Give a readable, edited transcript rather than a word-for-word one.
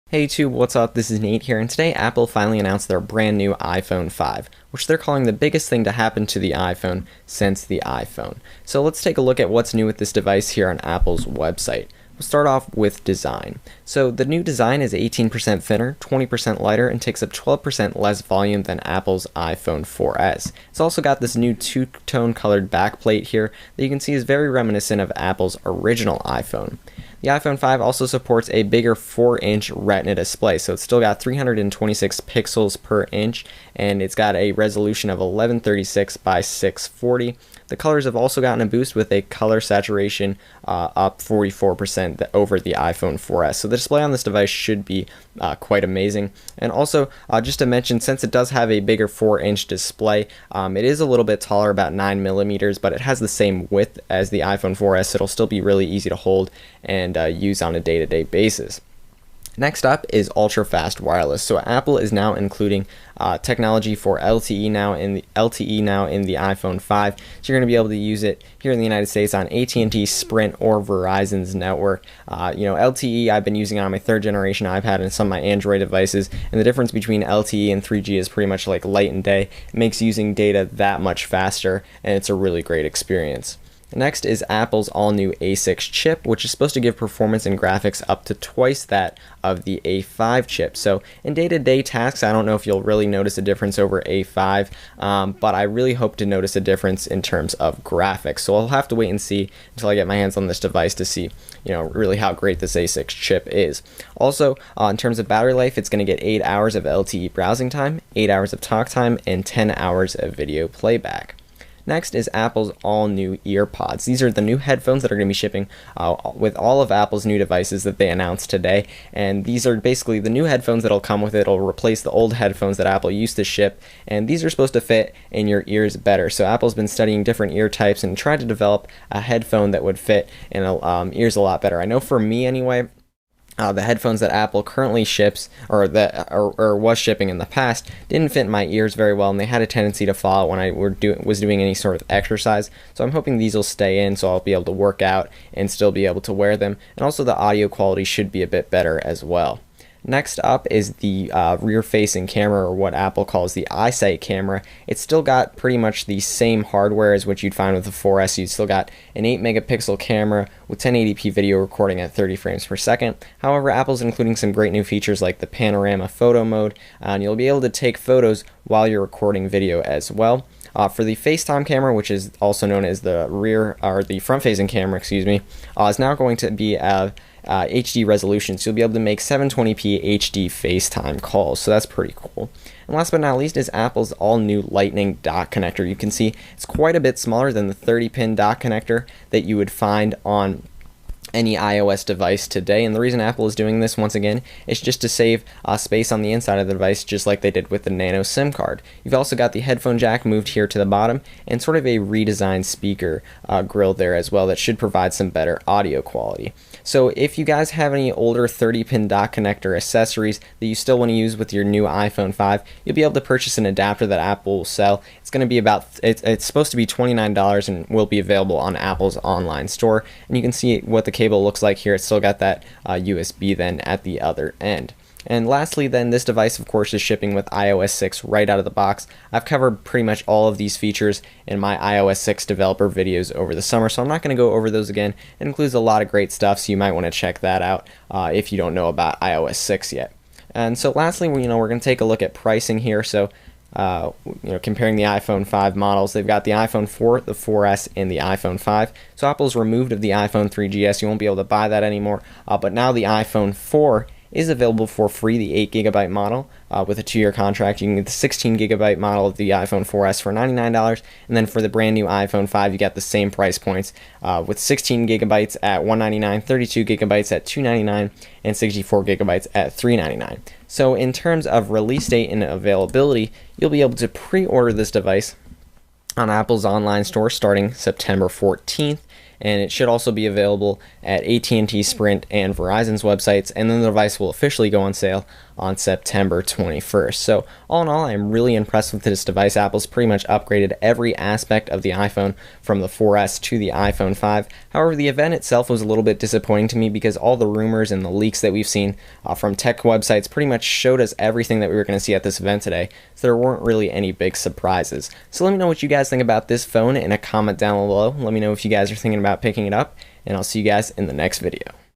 Hey YouTube, what's up? This is Nate here, and today Apple finally announced their brand new iPhone 5, which they're calling the biggest thing to happen to the iPhone since the iPhone. So let's take a look at what's new with this device here on Apple's website. We'll start off with design. So the new design is 18% thinner, 20% lighter, and takes up 12% less volume than Apple's iPhone 4S. It's also got this new two-tone colored backplate here that you can see is very reminiscent of Apple's original iPhone. The iPhone 5 also supports a bigger 4-inch Retina display, so it's still got 326 pixels per inch, and it's got a resolution of 1136 by 640. The colors have also gotten a boost with a color saturation up 44% over the iPhone 4S. So the display on this device should be quite amazing. And also, just to mention, since it does have a bigger 4-inch display, it is a little bit taller, about 9 millimeters, but it has the same width as the iPhone 4S. So it'll still be really easy to hold and use on a day-to-day basis. Next up is ultra-fast wireless. So Apple is now including technology for LTE now in the iPhone 5. So you're going to be able to use it here in the United States on AT&T, Sprint, or Verizon's network. LTE I've been using on my third generation iPad and some of my Android devices, and the difference between LTE and 3G is pretty much like light and day. It makes using data that much faster, and it's a really great experience. Next is Apple's all-new A6 chip, which is supposed to give performance and graphics up to twice that of the A5 chip. So in day-to-day tasks, I don't know if you'll really notice a difference over A5, but I really hope to notice a difference in terms of graphics. So I'll have to wait and see until I get my hands on this device to see, really how great this A6 chip is. Also, in terms of battery life, it's going to get 8 hours of LTE browsing time, 8 hours of talk time, and 10 hours of video playback. Next is Apple's all-new EarPods. These are the new headphones that are going to be shipping with all of Apple's new devices that they announced today. And these are basically the new headphones that'll come with it. It'll replace the old headphones that Apple used to ship. And these are supposed to fit in your ears better. So Apple's been studying different ear types and tried to develop a headphone that would fit in ears a lot better. I know for me anyway, the headphones that Apple currently ships, or was shipping in the past, didn't fit my ears very well, and they had a tendency to fall out when I was doing any sort of exercise. So I'm hoping these will stay in, so I'll be able to work out and still be able to wear them. And also the audio quality should be a bit better as well. Next up is the rear-facing camera, or what Apple calls the EyeSight camera. It's still got pretty much the same hardware as what you'd find with the 4S. You've still got an 8-megapixel camera with 1080p video recording at 30 frames per second. However, Apple's including some great new features like the panorama photo mode, and you'll be able to take photos while you're recording video as well. For the FaceTime camera, which is also known as the the front-facing camera, is now going to be HD resolution, so you'll be able to make 720p HD FaceTime calls, so that's pretty cool. And last but not least is Apple's all-new Lightning dock connector. You can see it's quite a bit smaller than the 30-pin dock connector that you would find on any iOS device today, and the reason Apple is doing this once again is just to save space on the inside of the device, just like they did with the Nano SIM card. You've also got the headphone jack moved here to the bottom, and sort of a redesigned speaker grill there as well that should provide some better audio quality. So if you guys have any older 30-pin dock connector accessories that you still want to use with your new iPhone 5, you'll be able to purchase an adapter that Apple will sell. It's going to be it's supposed to be $29 and will be available on Apple's online store. And you can see what the cable looks like here. It's still got that USB then at the other end. And lastly then, this device of course is shipping with iOS 6 right out of the box. I've covered pretty much all of these features in my iOS 6 developer videos over the summer, so I'm not going to go over those again. It includes a lot of great stuff, so you might want to check that out if you don't know about iOS 6 yet. And so lastly, we're going to take a look at pricing here. So comparing the iPhone 5 models, they've got the iPhone 4, the 4S, and the iPhone 5. So Apple's removed of the iPhone 3GS. You won't be able to buy that anymore. But now the iPhone 4 is available for free, the 8GB model with a 2-year contract. You can get the 16GB model of the iPhone 4S for $99, and then for the brand new iPhone 5 you got the same price points with 16GB at $199, 32GB at $299, and 64GB at $399. So in terms of release date and availability, you'll be able to pre-order this device on Apple's online store starting September 14th. And it should also be available at AT&T, Sprint, and Verizon's websites, and then the device will officially go on sale on September 21st. So all in all, I'm really impressed with this device. Apple's pretty much upgraded every aspect of the iPhone from the 4S to the iPhone 5. However, the event itself was a little bit disappointing to me because all the rumors and the leaks that we've seen from tech websites pretty much showed us everything that we were going to see at this event today. So there weren't really any big surprises. So let me know what you guys think about this phone in a comment down below. Let me know if you guys are thinking about picking it up, and I'll see you guys in the next video.